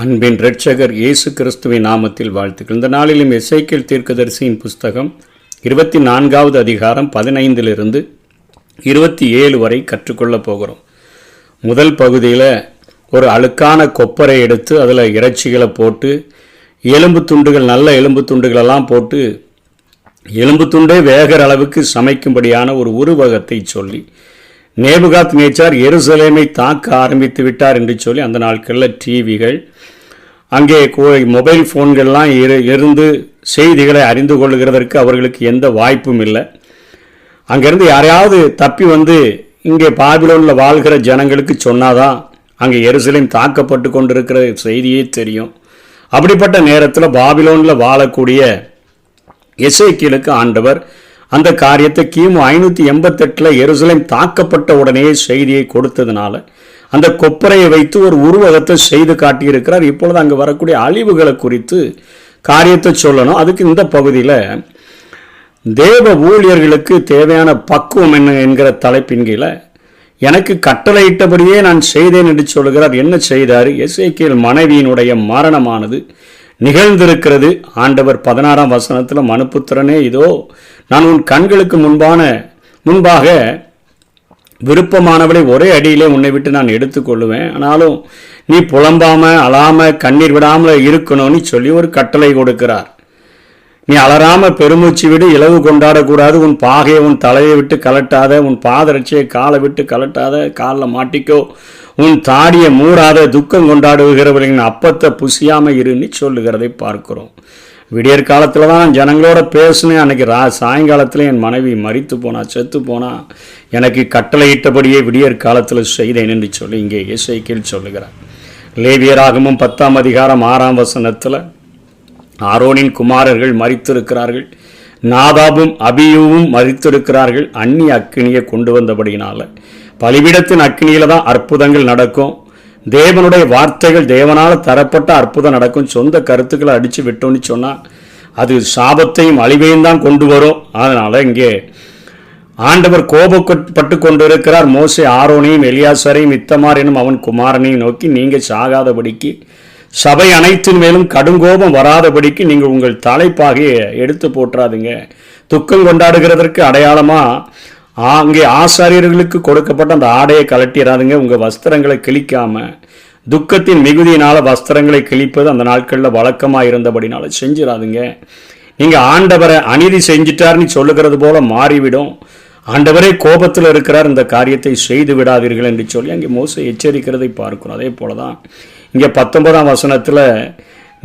அன்பின் இரட்சகர் இயேசு கிறிஸ்துவின் நாமத்தில் வாழ்த்துக்கள். இந்த நாளிலும் எசேக்கியேல் தீர்க்கதரிசியின் புஸ்தகம் 24வது அதிகாரம் 15 27 வரை கற்றுக்கொள்ளப் போகிறோம். முதல் பகுதியில் ஒரு அழுக்கான கொப்பரை எடுத்து அதில் இறைச்சிகளை போட்டு எலும்பு துண்டுகள், நல்ல எலும்பு துண்டுகளெல்லாம் போட்டு எலும்பு துண்டே வேகிற அளவுக்கு சமைக்கும்படியான ஒரு உருவகத்தை சொல்லி, நேபுகாத் நேச்சார் எருசலேமை தாக்க ஆரம்பித்து விட்டார் என்று சொல்லி அந்த நாட்களில் டிவிகள், அங்கே மொபைல் ஃபோன்கள்லாம் இருந்து செய்திகளை அறிந்து கொள்ளுகிறதற்கு அவர்களுக்கு எந்த வாய்ப்பும் இல்லை. அங்கேருந்து யாரையாவது தப்பி வந்து இங்கே பாபிலோனில் வாழ்கிற ஜனங்களுக்கு சொன்னாதான் அங்கே எருசலேம் தாக்கப்பட்டு கொண்டிருக்கிற செய்தியே தெரியும். அப்படிப்பட்ட நேரத்தில் பாபிலோனில் வாழக்கூடிய எசேக்கியேலுக்கு ஆண்டவர் அந்த காரியத்தை கிமு 588 எருசலேம் தாக்கப்பட்ட உடனே செய்தியை கொடுத்ததுனால அந்த கொப்பரையை வைத்து ஒரு உருவகத்தை செய்து காட்டியிருக்கிறார். இப்பொழுது அங்கே வரக்கூடிய அழிவுகளை குறித்து காரியத்தை சொல்லணும். அதுக்கு இந்த பகுதியில் தேவ ஊழியர்களுக்கு தேவையான பக்குவம் என்ன என்கிற தலைப்பின் கீழே எனக்கு கட்டளையிட்டபடியே நான் செய்தேன் என்று சொல்கிறார். என்ன செய்தார்? எசேக்கியேல் மனைவியினுடைய மரணமானது நிகழ்ந்திருக்கிறது. ஆண்டவர் 16ஆம் வசனத்தில், மனுப்புத்திரனே, இதோ நான் உன் கண்களுக்கு முன்பாக விருப்பமானவளை ஒரே அடியிலே உன்னை விட்டு நான் எடுத்துக்கொள்ளுவேன். ஆனாலும் நீ புலம்பாமல் அழாமல் கண்ணீர் விடாமல் இருக்கணும்னு சொல்லி ஒரு கட்டளை கொடுக்கிறார். நீ அலறாம பெருமூச்சு விடு, இலவு கொண்டாடக்கூடாது, உன் பாகையை உன் தலையை விட்டு கலட்டாத, உன் பாதரட்சியை காலை விட்டு கலட்டாத, காலில் மாட்டிக்கோ, உன் தாடியை மூடாத, துக்கம் கொண்டாடுகிறவர்களின் அப்பத்தை புசியாமல் இருன்னு சொல்லுகிறதை பார்க்கிறோம். விடியற் காலத்தில் தான் நான் ஜனங்களோட பேசினேன். அன்றைக்கி சாயங்காலத்தில் என் மனைவி மரித்து போனா, செத்து போனா, எனக்கு கட்டளையிட்டபடியே விடியற் காலத்தில் செய்தேன் என்று சொல்லி இங்கே எசேக்கியேல் சொல்லுகிறார். லேவியராகமம் 10ஆம் அதிகாரம் 6ஆம் வசனத்தில், ஆரோனின் குமாரர்கள் மரித்திருக்கிறார்கள், நாதாபும் அபியூவும் மரித்திருக்கிறார்கள். அந்நிய அக்கினியை கொண்டு வந்தபடியினால பலிபீடத்தின் அக்கினியில் தான் அற்புதங்கள் நடக்கும். தேவனுடைய வார்த்தைகள் தேவனால் தரப்பட்ட அற்புதம் நடக்கும். சொந்த கருத்துக்களை அடித்து விட்டோன்னு சொன்னால் அது சாபத்தையும் அழிவையும் தான் கொண்டு வரும். அதனால் இங்கே ஆண்டவர் கோபப்பட்டு கொண்டிருக்கிறார். மோசே ஆரோனையும் எலியாசரையும் இத்தமார் எனும் அவன் குமாரனையும் நோக்கி, நீங்கள் சாகாதபடிக்கு, சபை அனைத்தின் மேலும் கடுங்கோபம் வராதபடிக்கு நீங்கள் உங்கள் தலைப்பாகையை எடுத்து போட்டுறாதுங்க. துக்கம் கொண்டாடுகிறதற்கு அடையாளமாக அங்கே ஆசாரியர்களுக்கு கொடுக்கப்பட்ட அந்த ஆடையை கலட்டிடாதுங்க. உங்கள் வஸ்திரங்களை கிழிக்காமல், துக்கத்தின் மிகுதியினால் வஸ்திரங்களை கிழிப்பது அந்த நாட்களில் வழக்கமாக இருந்தபடினால செஞ்சிடாதுங்க. நீங்கள் ஆண்டவரை அநீதி செஞ்சிட்டார்னு சொல்லுகிறது போல மாறிவிடும். ஆண்டவரே கோபத்தில் இருக்கிறார், இந்த காரியத்தை செய்து விடாதீர்கள் என்று சொல்லி அங்கே மோசே எச்சரிக்கிறதை பார்க்கிறோம். அதே போல தான் இங்கே 19ஆம் வசனத்தில்,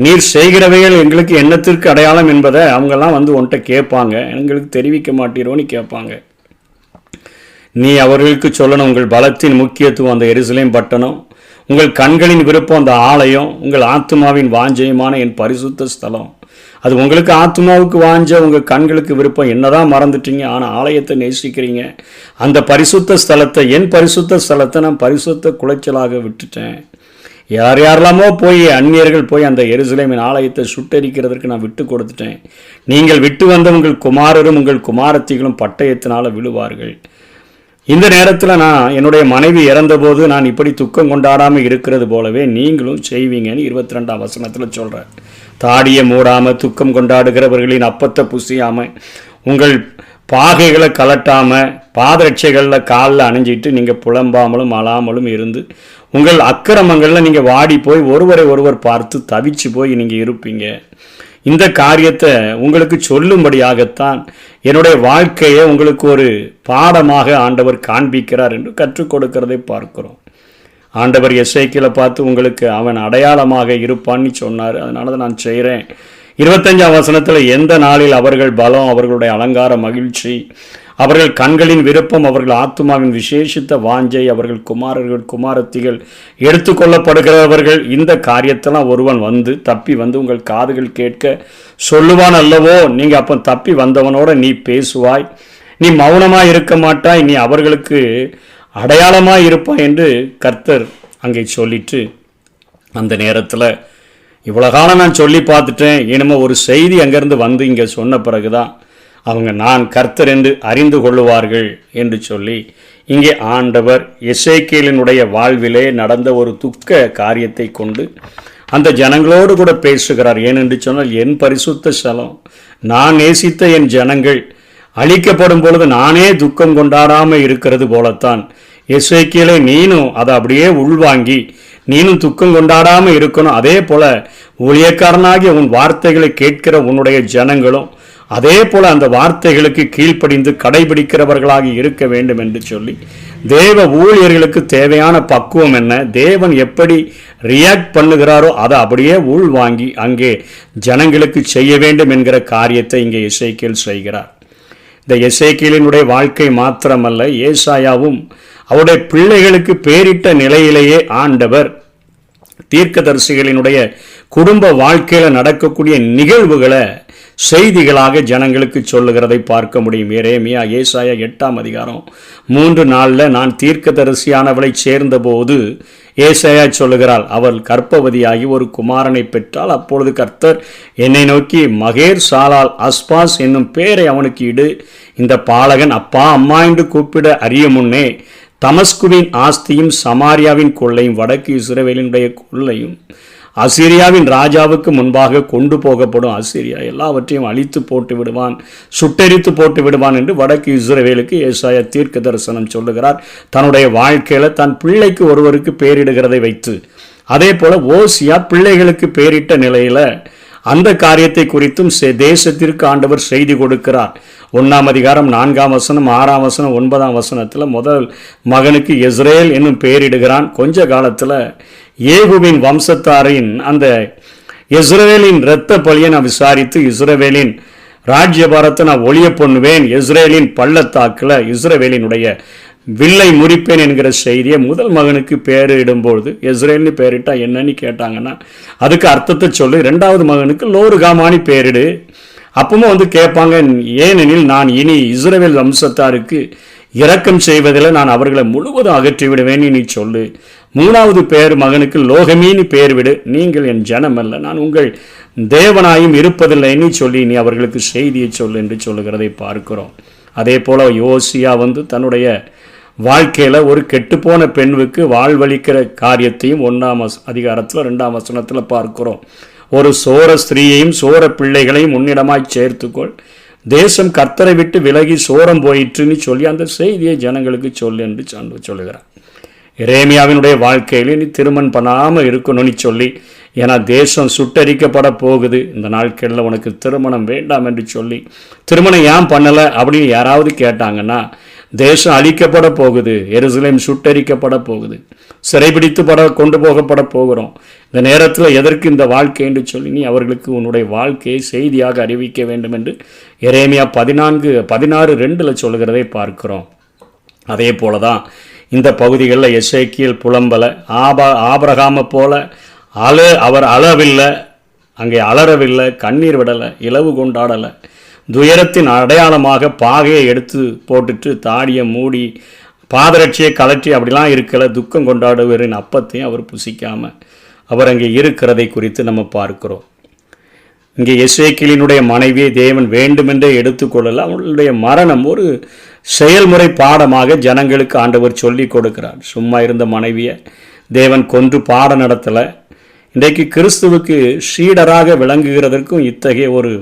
நீர் செய்கிறவைகள் எங்களுக்கு என்னத்திற்கு அடையாளம் என்பதை அவங்கெல்லாம் வந்து உன்கிட்ட கேட்பாங்க, எங்களுக்கு தெரிவிக்க மாட்டீரோன்னு கேட்பாங்க. நீ அவர்களுக்கு சொல்லணும், உங்கள் பலத்தின் முக்கியத்துவம் அந்த எருசலேம் பட்டணம், உங்கள் கண்களின் விருப்பம் அந்த ஆலயம், உங்கள் ஆத்மாவின் வாஞ்சையுமான என் பரிசுத்த ஸ்தலம். அது உங்களுக்கு ஆத்மாவுக்கு வாஞ்ச, உங்கள் கண்களுக்கு விருப்பம், என்னதான் மறந்துட்டீங்க, ஆனால் ஆலயத்தை நேசிக்கிறீங்க. அந்த பரிசுத்த ஸ்தலத்தை, என் பரிசுத்த ஸ்தலத்தை நான் பரிசுத்த குலைச்சலாக விட்டுட்டேன். யாரெல்லாமோ போய் அந்நியர்கள் போய் அந்த எருசலேமின் ஆலயத்தை சுட்டரிக்கிறதற்கு நான் விட்டு கொடுத்துட்டேன். நீங்கள் விட்டு வந்த உங்கள் குமாரரும் உங்கள் குமாரத்திகளும் பட்டயத்தினால் விழுவார்கள். இந்த நேரத்தில் நான் என்னுடைய மனைவி இறந்தபோது நான் இப்படி துக்கம் கொண்டாடாமல் இருக்கிறது போலவே நீங்களும் செய்வீங்கன்னு 22ஆம் வசனத்தில் சொல்கிறார். தாடியை மூடாமல், துக்கம் கொண்டாடுகிறவர்களின் அப்பத்தை புசியாமல், உங்கள் பாகைகளை கலட்டாமல், பாதரட்சைகளில் காலில் அணிஞ்சிட்டு நீங்கள் புலம்பாமலும் அழாமலும் இருந்து உங்கள் அக்கிரமங்களில் நீங்கள் வாடி போய் ஒருவரை ஒருவர் பார்த்து தவிச்சு போய் நீங்கள் இருப்பீங்க. இந்த காரியத்தை உங்களுக்கு சொல்லும்படியாகத்தான் என்னுடைய வாழ்க்கையை உங்களுக்கு ஒரு பாடமாக ஆண்டவர் காண்பிக்கிறார் என்று கற்றுக் கொடுக்கிறதை பார்க்கிறோம். ஆண்டவர் எசேக்கியேலை பார்த்து உங்களுக்கு அவன் அடையாளமாக இருப்பான்னு சொன்னார். அதனால தான் நான் செய்கிறேன். 25ஆம் வசனத்தில், எந்த நாளில் அவர்கள் பலம், அவர்களுடைய அலங்கார மகிழ்ச்சி, அவர்கள் கண்களின் விருப்பம், அவர்கள் ஆத்மாவின் விசேஷித்த வாஞ்சை, அவர்கள் குமாரர்கள் குமாரத்திகள் எடுத்துக்கொள்ளப்படுகிறவர்கள், இந்த காரியத்தெல்லாம் ஒருவன் வந்து தப்பி வந்து உங்கள் காதுகள் கேட்க சொல்லுவான் அல்லவோ, நீங்கள் அப்போ தப்பி வந்தவனோட நீ பேசுவாய், நீ மௌனமாக இருக்க மாட்டாய், நீ அவர்களுக்கு அடையாளமாக இருப்பாய் என்று கர்த்தர் அங்கே சொல்லிட்டு, அந்த நேரத்தில் இவ்வளோ காலம் நான் சொல்லி பார்த்துட்டேன், இனிமே ஒரு செய்தி அங்கேருந்து வந்து இங்கே சொன்ன பிறகுதான் அவங்க நான் கர்த்தர் என்று அறிந்து கொள்ளுவார்கள் என்று சொல்லி இங்கே ஆண்டவர் எசேக்கியேலினுடைய வாழ்விலே நடந்த ஒரு துக்க காரியத்தை கொண்டு அந்த ஜனங்களோடு கூட பேசுகிறார். ஏனென்று சொன்னால் என் பரிசுத்த ஸ்தலம், நான் நேசித்த என் ஜனங்கள் அழிக்கப்படும் பொழுது நானே துக்கம் கொண்டாடாமல் இருக்கிறது போலத்தான் எசேக்கியேலே நீனும் அதை அப்படியே உள்வாங்கி நீனும் துக்கம் கொண்டாடாமல் இருக்கணும். அதே போல ஊழியக்காரனாகிய உன் வார்த்தைகளை கேட்கிற உன்னுடைய ஜனங்களும் அதே போல அந்த வார்த்தைகளுக்கு கீழ்ப்படிந்து கடைபிடிக்கிறவர்களாக இருக்க வேண்டும் என்று சொல்லி தேவ ஊழியர்களுக்கு தேவையான பக்குவம் என்ன, தேவன் எப்படி ரியாக்ட் பண்ணுகிறாரோ அதை அப்படியே உள்வாங்கி அங்கே ஜனங்களுக்கு செய்ய வேண்டும் என்கிற காரியத்தை இங்கே எசேக்கியேல் செய்கிறார். இந்த எசேக்கியேலினுடைய வாழ்க்கை மாத்திரமல்ல, ஏசாயாவும் அவருடைய பிள்ளைகளுக்கு பேரிட்ட நிலையிலேயே ஆண்டவர் தீர்க்கதரிசிகளினுடைய குடும்ப வாழ்க்கையில் நடக்கக்கூடிய நிகழ்வுகளை செய்திகளாக ஜனங்களுக்கு சொல்லுகிறதை பார்க்க முடியும். எரேமியா, ஏசாயா 8ஆம் அதிகாரம் 3 நாளில் நான் தீர்க்கதரிசியானவளை சேர்ந்தபோது ஏசாயா சொல்லுகிறாள், அவள் கர்ப்பவதியாகி ஒரு குமாரனை பெற்றால் அப்பொழுது கர்த்தர் என்னை நோக்கி மகேர் சாலால் அஸ்பாஸ் என்னும் பேரை அவனுக்கு இடு. இந்த பாலகன் அப்பா அம்மா என்று கூப்பிட அறிய முன்னே தமஸ்குவின் ஆஸ்தியும் சமாரியாவின் கொள்ளையும் வடக்கு இஸ்ரவேலினுடைய கொள்ளையும் அசீரியாவின் ராஜாவுக்கு முன்பாக கொண்டு போகப்படும். அசீரியா எல்லாவற்றையும் அழித்து போட்டு விடுவான், சுட்டெரித்து போட்டு விடுவான் என்று வடக்கு இஸ்ரவேலுக்கு ஏசாயா தீர்க்க தரிசனம் சொல்லுகிறார். தன்னுடைய வாழ்க்கையில் தன் பிள்ளைக்கு ஒருவருக்கு பேரிடுகிறதை வைத்து, அதே போல ஓசியா பிள்ளைகளுக்கு பேரிட்ட நிலையில் அந்த காரியத்தை குறித்தும் தேசத்திற்கு ஆண்டவர் செய்தி கொடுக்கிறார். 1ஆம் அதிகாரம் 4ஆம் வசனம் 6ஆம் வசனம் 9ஆம் வசனத்தில் முதல் மகனுக்கு எஸ்ரேல் என்னும் பெயரிடுகிறான். கொஞ்ச காலத்தில் ஏகுவின் வம்சத்தாரின் அந்த இஸ்ரவேலின் இரத்த பலியை நான் விசாரித்து இஸ்ரவேலின் ராஜ்யபாரத்தை நான் ஒளிய பண்ணுவேன், இஸ்ரேலின் பள்ளத்தாக்கில் இஸ்ரவேலினுடைய வில்லை முறிப்பேன் என்கிற செய்தியை முதல் மகனுக்கு பேரிடும்பொழுது இஸ்ரேல்னு பேரிட்டா என்னன்னு கேட்டாங்கன்னா அதுக்கு அர்த்தத்தை சொல்லி 2வது மகனுக்கு லோருகாமானி பேரிடு. அப்பவும் கேட்பாங்க, ஏனெனில் நான் இனி இஸ்ரவேல் வம்சத்தாருக்கு இரக்கம் செய்வதில் நான் அவர்களை முழுவதும் அகற்றி விடுவேன் நீ சொல்லு. 3வது மகனுக்கு லோகமீனி பேர் விடு, நீங்கள் என் ஜனம் அல்ல, நான் உங்கள் தேவனாயும் இருப்பதில்லைன்னு சொல்லி நீ அவர்களுக்கு செய்தியை சொல்லு என்று சொல்லுகிறதை பார்க்கிறோம். அதே போல யோசியா தன்னுடைய வாழ்க்கையில் ஒரு கெட்டுப்போன பெண்ணுக்கு வாழ்வளிக்கிற காரியத்தையும் 1ஆம் அதிகாரத்தில் 2ஆம் வசனத்தில் பார்க்கிறோம். ஒரு சோர ஸ்திரீயையும் சோர பிள்ளைகளையும் உன்னிடமாய் சேர்த்துக்கொள், தேசம் கர்த்தரை விட்டு விலகி சோரம் போயிற்றுன்னு சொல்லி அந்த செய்தியை ஜனங்களுக்கு சொல்லு என்று சொல்லுகிறார். எரேமியாவினுடைய வாழ்க்கையில் நீ திருமணம் பண்ணாமல் இருக்கணும்னு சொல்லி, ஏன்னா தேசம் சுட்டரிக்கப்பட போகுது, இந்த நாட்களில் உனக்கு திருமணம் வேண்டாம் என்று சொல்லி திருமணம் ஏன் பண்ணலை அப்படின்னு யாராவது கேட்டாங்கன்னா தேசம் அழிக்கப்பட போகுது, எருசலேம் சுட்டரிக்கப்பட போகுது, சிறைபிடித்து கொண்டு போகப்பட போகிறோம், இந்த நேரத்தில் எதற்கு இந்த வாழ்க்கை என்று சொல்லி நீ அவர்களுக்கு உன்னுடைய வாழ்க்கையை செய்தியாக அறிவிக்க வேண்டும் என்று எரேமியா 14:16-2 சொல்லுகிறதை பார்க்கிறோம். அதே போல தான் இந்த பகுதிகளில் எசேக்கியேல் புலம்பல, ஆபிரகாமை போல அவர் அளவில்லை, அங்கே அலறவில்லை, கண்ணீர் விடலை, இலவு கொண்டாடலை, துயரத்தின் அடையாளமாக பாகையை எடுத்து போட்டுட்டு தாடியை மூடி பாதரட்சியை கலற்றி அப்படிலாம் இருக்கலை, துக்கம் கொண்டாடுவரின் அப்பத்தையும் அவர் புசிக்காமல் அவர் அங்கே இருக்கிறதை குறித்து நம்ம பார்க்கிறோம். இங்கே எசேக்கியேலினுடைய மனைவியை தேவன் வேண்டுமென்றே எடுத்துக்கொள்ளல, அவளுடைய மரணம் ஒரு செயல்முறை பாடமாக ஜனங்களுக்கு ஆண்டவர் சொல்லி கொடுக்கிறார். சும்மா இருந்த மனைவியை தேவன் கொன்று பாடம் நடத்தலை. இன்றைக்கு கிறிஸ்துவுக்கு ஷீடராக விளங்குகிறதற்கும் இத்தகைய ஒரு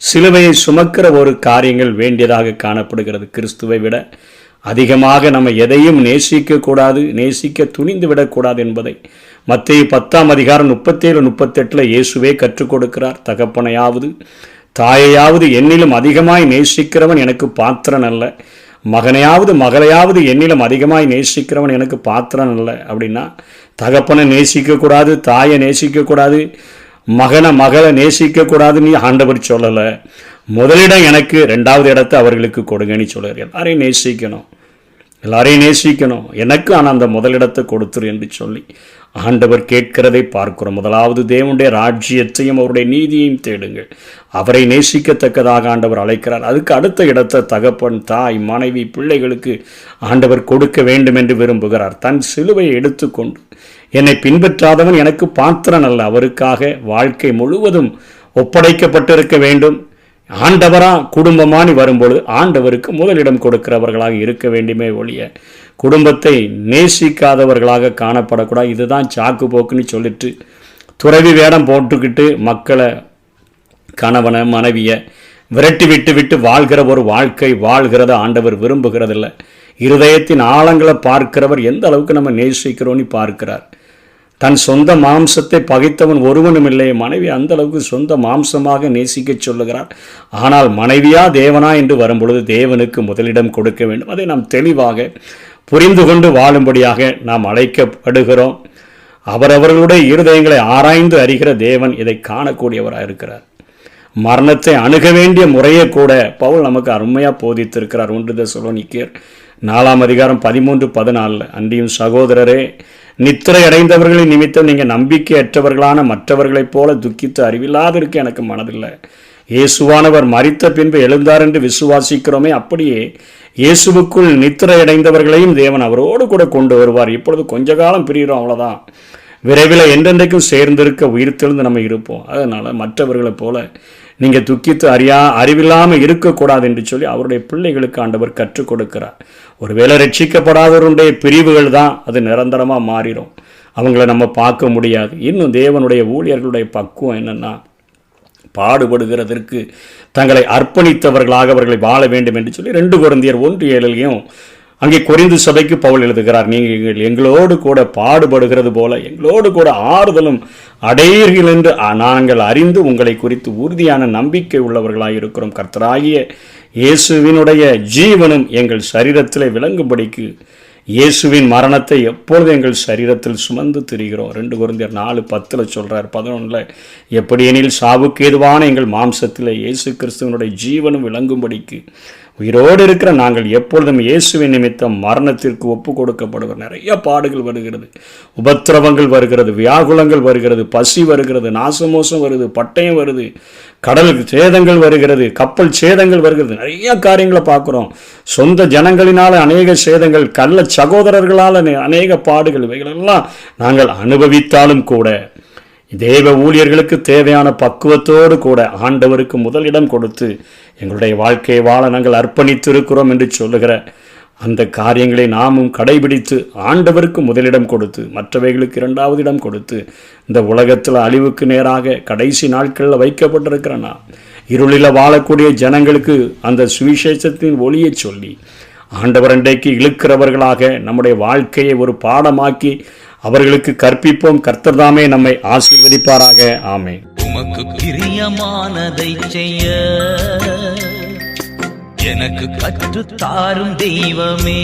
சிலுவையை சுமக்கிற ஒரு காரியங்கள் வேண்டியதாக காணப்படுகிறது. கிறிஸ்துவை விட அதிகமாக நம்ம எதையும் நேசிக்கக்கூடாது, நேசிக்க துணிந்து விடக்கூடாது என்பதை மத்தேயு 10ஆம் அதிகாரம் 37-38 இயேசுவே கற்றுக் கொடுக்கிறார். தகப்பனையாவது தாயையாவது என்னிலும் அதிகமாய் நேசிக்கிறவன் எனக்கு பாத்திரன் அல்ல, மகனையாவது மகளையாவது என்னிலும் அதிகமாய் நேசிக்கிறவன் எனக்கு பாத்திரன் அல்ல. அப்படின்னா தகப்பனை நேசிக்கக்கூடாது, தாயை நேசிக்கக்கூடாது, மகளை நேசிக்கக்கூடாதுன்னு ஆண்டவர் சொல்லலை. முதலிடம் எனக்கு, 2வது இடத்தை அவர்களுக்கு கொடுங்கன்னு சொல்கிறார். எல்லாரையும் நேசிக்கணும் எனக்கு, ஆனால் அந்த முதலிடத்தை கொடுத்துரு என்று சொல்லி ஆண்டவர் கேட்கிறதை பார்க்கிறோம். முதலாவது தேவனுடைய ராஜ்யத்தையும் அவருடைய நீதியையும் தேடுங்கள், அவரை நேசிக்கத்தக்கதாக ஆண்டவர் அழைக்கிறார். அதுக்கு அடுத்த இடத்தை தகப்பன், தாய், மனைவி, பிள்ளைகளுக்கு ஆண்டவர் கொடுக்க வேண்டும் என்று விரும்புகிறார். தன் சிலுவையை எடுத்துக்கொண்டு என்னை பின்பற்றாதவன் எனக்கு பாத்திரன் அல்ல, அவருக்காக வாழ்க்கை முழுவதும் ஒப்படைக்கப்பட்டிருக்க வேண்டும். ஆண்டவரா குடும்பமானி வரும்பொழுது ஆண்டவருக்கு முதலிடம் கொடுக்கிறவர்களாக இருக்க வேண்டுமே ஒழிய குடும்பத்தை நேசிக்காதவர்களாக காணப்படக்கூடாது. இதுதான் சாக்கு போக்குன்னு சொல்லிட்டு துறவி வேடம் போட்டுக்கிட்டு மக்களை, கணவனை, மனைவியை விரட்டி விட்டு வாழ்கிற ஒரு வாழ்க்கை வாழ்கிறத ஆண்டவர் விரும்புகிறதில்ல. இருதயத்தின் ஆழங்களை பார்க்கிறவர் எந்த அளவுக்கு நம்ம நேசிக்கிறோன்னு பார்க்கிறார். தன் சொந்த மாம்சத்தை பகைத்தவன் ஒருவனும் இல்லை. மனைவி அந்த அளவுக்கு சொந்த மாம்சமாக நேசிக்க சொல்லுகிறார். ஆனால் மனைவியா தேவனா என்று வரும்பொழுது தேவனுக்கு முதலிடம் கொடுக்க வேண்டும். அதை நாம் தெளிவாக புரிந்து கொண்டு வாழும்படியாக நாம் அழைக்கப்படுகிறோம். அவரவர்களுடைய இருதயங்களை ஆராய்ந்து அறிகிற தேவன் இதை காணக்கூடியவராக இருக்கிறார். மரணத்தை அணுக வேண்டிய முறையை கூட பவுல் நமக்கு அருமையாக போதித்திருக்கிறார். 1 தெசலோனிக்கேயர் 4:13-14 அன்றியும் சகோதரரே, நித்திரை அடைந்தவர்களின் நிமித்தம் நீங்கள் நம்பிக்கையற்றவர்களான மற்றவர்களைப் போல துக்கித்து அறிவில்லாதிருக்க எனக்கு மனதில்லை. இயேசுவானவர் மரித்த பின்பு எழுந்தார் என்று விசுவாசிக்கிறோமே, அப்படியே இயேசுவுக்குள் நித்திரை அடைந்தவர்களையும் தேவன் அவரோடு கூட கொண்டு வருவார். இப்பொழுது கொஞ்ச காலம் பிரிகிறோம், அவ்வளோதான். விரைவில் என்றென்றைக்கும் சேர்ந்திருக்க உயிர்த்தெழுந்து நம்ம இருப்போம். அதனால் மற்றவர்களைப் போல நீங்கள் துக்கித்து அறிவில்லாமல் இருக்கக்கூடாது என்று சொல்லி அவருடைய பிள்ளைகளுக்கு ஆண்டவர் கற்றுக் கொடுக்கிறார். ஒருவேளை ரட்சிக்கப்படாதவருடைய பிரிவுகள் தான் அது நிரந்தரமாக மாறிடும். அவங்கள நம்ம பார்க்க முடியாது. இன்னும் தேவனுடைய ஊழியர்களுடைய பக்குவம் என்னென்னா, பாடுபடுகிறதற்கு தங்களை அர்ப்பணித்தவர்களாக அவர்களை வாழ வேண்டும் என்று சொல்லி 2 கொரிந்தியர் 1:7 அங்கே கொரிந்து சபைக்கு பவுல் எழுதுகிறார். நீங்கள் எங்களோடு கூட பாடுபடுகிறது போல எங்களோடு கூட ஆறுதலும் அடையீர்கள் என்று நாங்கள் அறிந்து உங்களை குறித்து உறுதியான நம்பிக்கை உள்ளவர்களாக இருக்கிறோம். கர்த்தராகிய இயேசுவினுடைய ஜீவனும் எங்கள் சரீரத்தில் விளங்கும்படிக்கு இயேசுவின் மரணத்தை எப்பொழுது எங்கள் சரீரத்தில் சுமந்து திரிகிறோம். 2 கொரிந்தியர் 4:10 சொல்கிறார். 11 எப்படி எனில் சாவுக்கு ஏதுவான எங்கள் மாம்சத்தில் இயேசு கிறிஸ்துவனுடைய ஜீவனும் விளங்கும்படிக்கு உயிரோடு இருக்கிற நாங்கள் எப்பொழுதும் இயேசுவின் நிமித்தம் மரணத்திற்கு ஒப்பு கொடுக்கப்படுவோம். நிறைய பாடுகள் வருகிறது, உபத்திரவங்கள் வருகிறது, வியாகுலங்கள் வருகிறது, பசி வருகிறது, நாசமோசம் வருது, பட்டயம் வருது, கடல் சேதங்கள் வருகிறது, கப்பல் சேதங்கள் வருகிறது, நிறைய காரியங்களை பார்க்குறோம். சொந்த ஜனங்களினால் அநேக சேதங்கள், கள்ள சகோதரர்களால் அநேக பாடுகள், இவைகளெல்லாம் நாங்கள் அனுபவித்தாலும் கூட தேவ ஊழியர்களுக்கு தேவையான பக்குவத்தோடு கூட ஆண்டவருக்கு முதலிடம் கொடுத்து எங்களுடைய வாழ்க்கையை வாழ நாங்கள் அர்ப்பணித்து இருக்கிறோம் என்று சொல்லுகிற அந்த காரியங்களை நாமும் கடைபிடித்து ஆண்டவருக்கு முதலிடம் கொடுத்து மற்றவைகளுக்கு 2வது இடம் கொடுத்து இந்த உலகத்தில் அழிவுக்கு நேராக கடைசி நாட்களில் வைக்கப்பட்டிருக்கிற நாம் இருளில் வாழக்கூடிய ஜனங்களுக்கு அந்த சுவிசேஷத்தின் ஒளியை சொல்லி ஆண்டவர் அண்டைக்கு இழுக்கிறவர்களாக நம்முடைய வாழ்க்கையை ஒரு பாடமாக்கி அவர்களுக்கு கற்பிப்போம். கர்த்தர் தாமே நம்மை ஆசீர்வதிப்பாராக. ஆமென். உமக்கு பிரியமானதை செய்ய எனக்கு கற்றுத்தாரும் தெய்வமே.